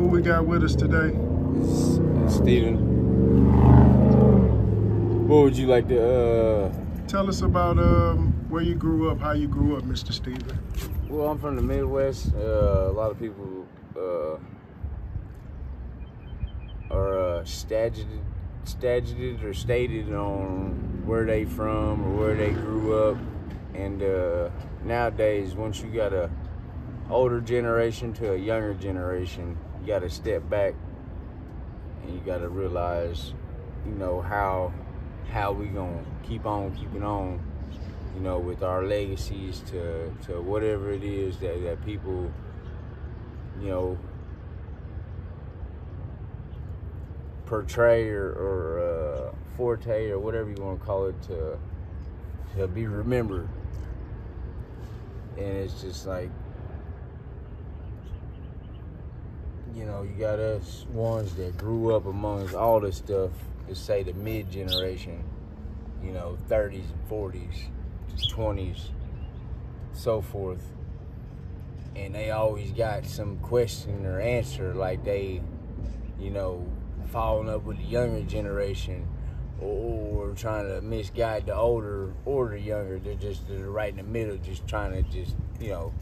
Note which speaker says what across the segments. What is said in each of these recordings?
Speaker 1: who we got with us today?
Speaker 2: It's Steven. What would you like to
Speaker 1: Tell us about where you grew up, how you grew up, Mr. Steven.
Speaker 2: Well, I'm from the Midwest. A lot of people are staggered or stated on where they from or where they grew up. And nowadays, once you got a older generation to a younger generation, you got to step back and you got to realize, you know, how we gonna keep on keeping on, you know, with our legacies to whatever it is that people, you know, portray or forte or whatever you want to call it to be remembered. And it's just like, you know, you got us ones that grew up amongst all this stuff, let's say the mid generation, you know, 30s and 40s, 20s, so forth. And they always got some question or answer, like they, you know, following up with the younger generation or trying to misguide the older or the younger. They're right in the middle, just trying to you know,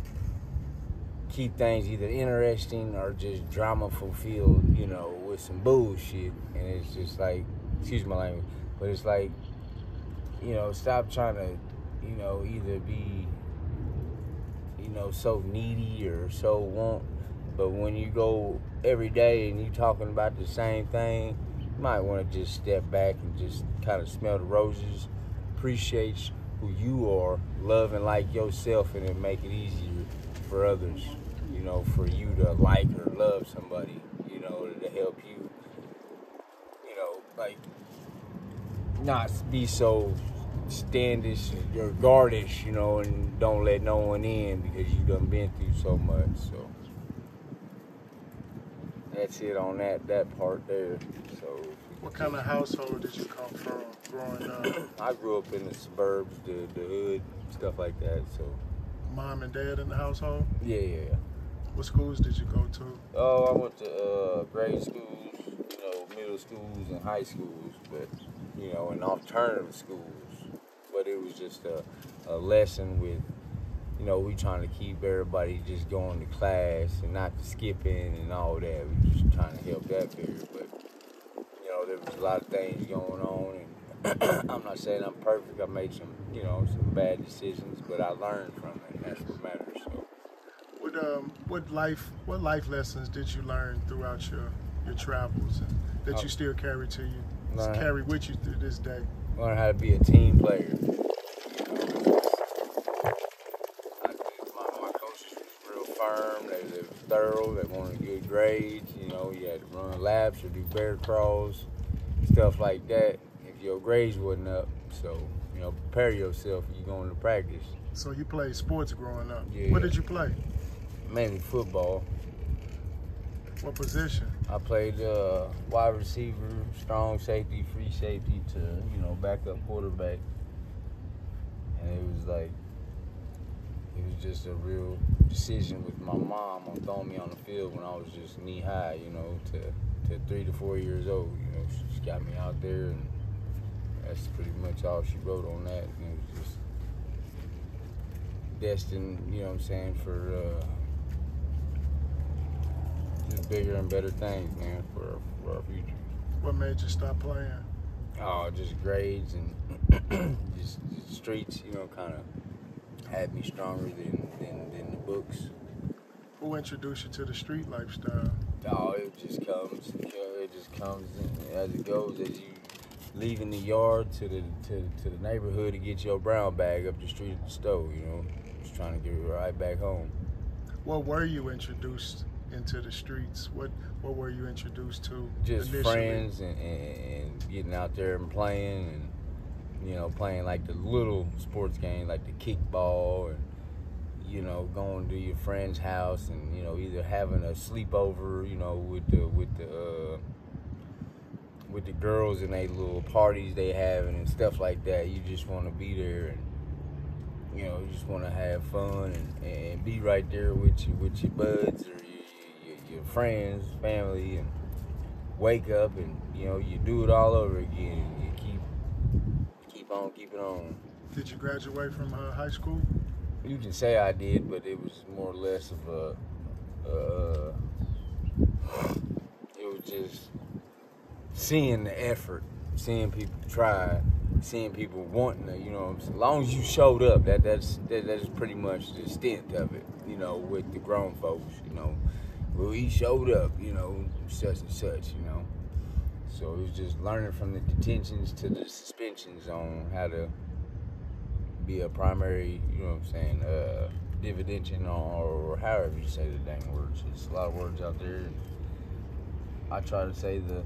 Speaker 2: keep things either interesting or just drama fulfilled, you know, with some bullshit. And it's just like, excuse my language, but it's like, you know, stop trying to, you know, either be, you know, so needy or so want. But when you go every day and you talking about the same thing, you might want to just step back and just kind of smell the roses, appreciate who you are, love and like yourself, and then make it easier for others, you know, for you to like or love somebody, you know, to help you, you know, like not be so standish or guardish, you know, and don't let no one in because you done been through so much. So that's it on that part there. So
Speaker 1: What kind of household did you come from growing up?
Speaker 2: I grew up in the suburbs, the hood, stuff like that. So
Speaker 1: Mom and dad in the household?
Speaker 2: yeah.
Speaker 1: What schools did you go to?
Speaker 2: Oh, I went to grade schools, you know, middle schools and high schools, but, you know, and alternative schools. But it was just a lesson with, you know, we trying to keep everybody just going to class and not skipping and all that. We just trying to help that figure. But, you know, there was a lot of things going on. And I'm not saying I'm perfect. I made some, you know, some bad decisions, but I learned from it, and that's what matters. So.
Speaker 1: What life lessons did you learn throughout your travels and that you still carry with you through this day?
Speaker 2: Learn how to be a team player. My coaches was real firm. They were thorough. They wanted good grades. You know, you had to run laps or do bear crawls, stuff like that. If your grades wasn't up, so you know, prepare yourself. You going to practice.
Speaker 1: So you played sports growing up.
Speaker 2: Yeah.
Speaker 1: What did you play?
Speaker 2: Mainly football.
Speaker 1: What position?
Speaker 2: I played wide receiver, strong safety, free safety to, you know, backup quarterback. And it was just a real decision with my mom on throwing me on the field when I was just knee high, you know, to 3 to 4 years old. You know, she just got me out there, and that's pretty much all she wrote on that. And it was just destined, you know what I'm saying, for just bigger and better things, man, for our future.
Speaker 1: What made you stop playing?
Speaker 2: Oh, just grades and just the streets, you know, kind of had me stronger than the books.
Speaker 1: Who introduced you to the street lifestyle?
Speaker 2: Oh, it just comes, and as it goes, as you leaving the yard to the neighborhood to get your brown bag up the street at the store, you know, just trying to get it right back home.
Speaker 1: What were you introduced into the streets? What were you introduced to?
Speaker 2: Just
Speaker 1: initially?
Speaker 2: Friends and getting out there and playing, and you know, playing like the little sports games like the kickball, and you know, going to your friend's house and, you know, either having a sleepover, you know, with the girls and they little parties they having and stuff like that. You just want to be there, and you know, you just want to have fun and be right there with your buds or your your friends, family, and wake up and, you know, you do it all over again. You keep on keeping on.
Speaker 1: Did you graduate from high school?
Speaker 2: You can say I did, but it was more or less of it was just seeing the effort, seeing people try, seeing people wanting to, you know, as long as you showed up, that's pretty much the extent of it, you know, with the grown folks, you know. Well, he showed up, you know, such and such, you know. So it was just learning from the detentions to the suspensions on how to be a primary, you know what I'm saying, dividend or however you say the dang words. There's a lot of words out there. I try to say the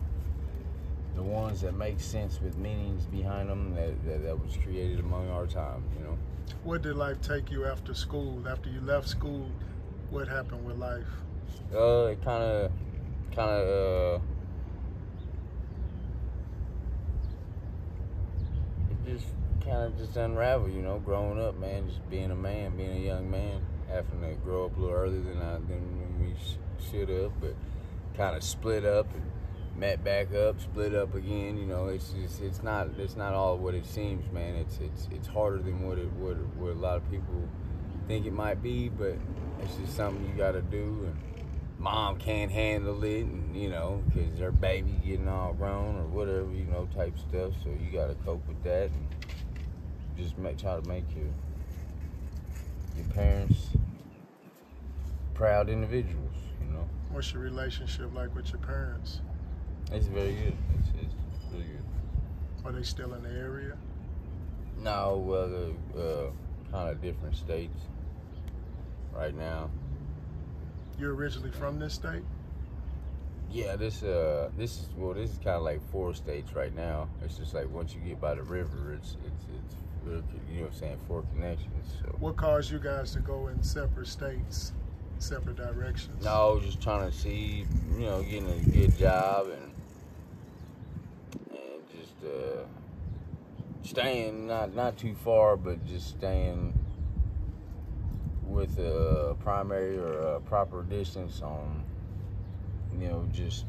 Speaker 2: ones that make sense with meanings behind them that was created among our time, you know.
Speaker 1: What did life take you after school? After you left school, what happened with life?
Speaker 2: It kind of just unraveled, you know, growing up, man, just being a man, being a young man, having to grow up a little earlier than we should have, but kind of split up and met back up, split up again. You know, it's not all what it seems, man. It's harder than what a lot of people think it might be, but it's just something you got to do. And mom can't handle it, and, you know, because her baby getting all grown or whatever, you know, type stuff. So you got to cope with that and just try to make your parents proud individuals, you know.
Speaker 1: What's your relationship like with your parents?
Speaker 2: It's very good. It's really good.
Speaker 1: Are they still in the area?
Speaker 2: No, well, they're kind of different states right now.
Speaker 1: You're originally from this state?
Speaker 2: Yeah, this is kind of like 4 states right now. It's just like once you get by the river, it's you know what I'm saying, 4 connections. So.
Speaker 1: What caused you guys to go in separate states, separate directions?
Speaker 2: No, just trying to see, you know, getting a good job and just staying not too far, but just staying with a primary or a proper distance on, you know, just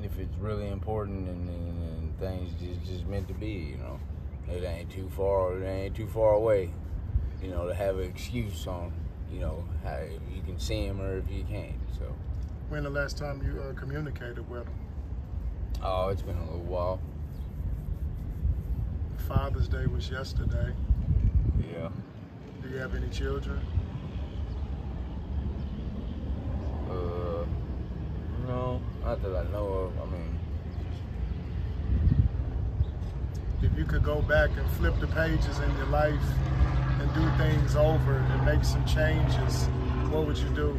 Speaker 2: if it's really important and things just meant to be, you know. It ain't too far away, you know, to have an excuse on, you know, how you can see him or if you can't. So.
Speaker 1: When the last time you communicated with him?
Speaker 2: Oh, it's been a little while.
Speaker 1: Father's Day was yesterday.
Speaker 2: Yeah.
Speaker 1: Do you have any children?
Speaker 2: No, not that I know of. I mean,
Speaker 1: if you could go back and flip the pages in your life and do things over and make some changes, what would you do?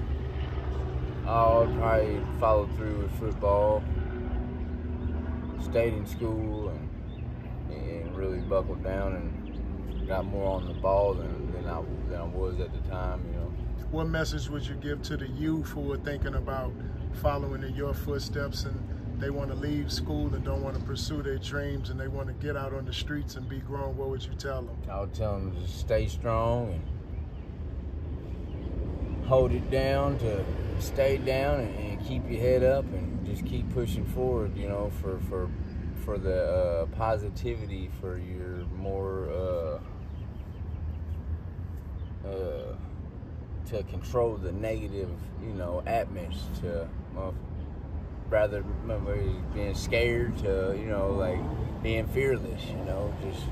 Speaker 2: I'd probably follow through with football, stayed in school, and really buckled down and got more on the ball than I was at the time, you know.
Speaker 1: What message would you give to the youth who are thinking about following in your footsteps and they want to leave school and don't want to pursue their dreams and they want to get out on the streets and be grown? What would you tell them?
Speaker 2: I would tell them to stay strong and hold it down, to stay down and keep your head up and just keep pushing forward, you know, for the positivity, for your more to control the negative, you know, atmosphere, to rather being scared to, you know, like being fearless, you know, just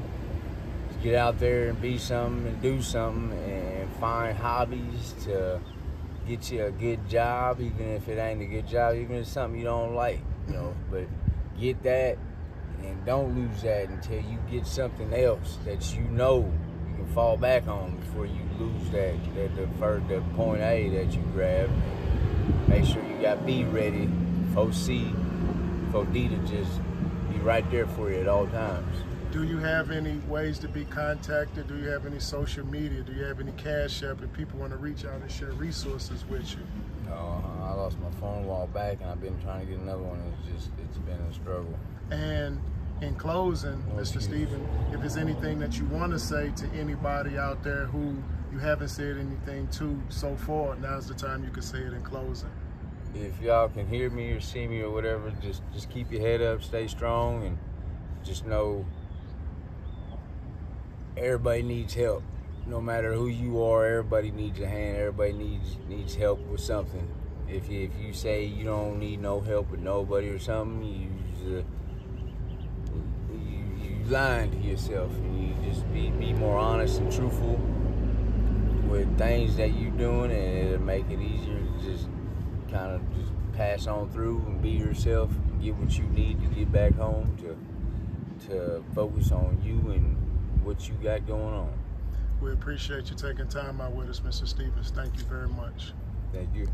Speaker 2: get out there and be something and do something and find hobbies to get you a good job, even if it ain't a good job, even if it's something you don't like, you know, but get that and don't lose that until you get something else that you know you can fall back on before you lose the point A that you grabbed. Make sure you got B ready for C, for D to just be right there for you at all times.
Speaker 1: Do you have any ways to be contacted? Do you have any social media? Do you have any Cash App if people want to reach out and share resources with you?
Speaker 2: No, I lost my phone a while back and I've been trying to get another one. It's been a struggle.
Speaker 1: And in closing, Mr. Stephen, if there's anything that you want to say to anybody out there who you haven't said anything to so far, now's the time you can say it in closing.
Speaker 2: If y'all can hear me or see me or whatever, just keep your head up, stay strong, and just know everybody needs help. No matter who you are, everybody needs a hand. Everybody needs help with something. If you say you don't need no help with nobody or something, you lying to yourself. And you just be more honest and truthful with things that you're doing, and it'll make it easier to just kind of just pass on through and be yourself and get what you need to get back home to focus on you and what you got going on.
Speaker 1: We appreciate you taking time out with us, Mr. Stephens. Thank you very much.
Speaker 2: Thank you.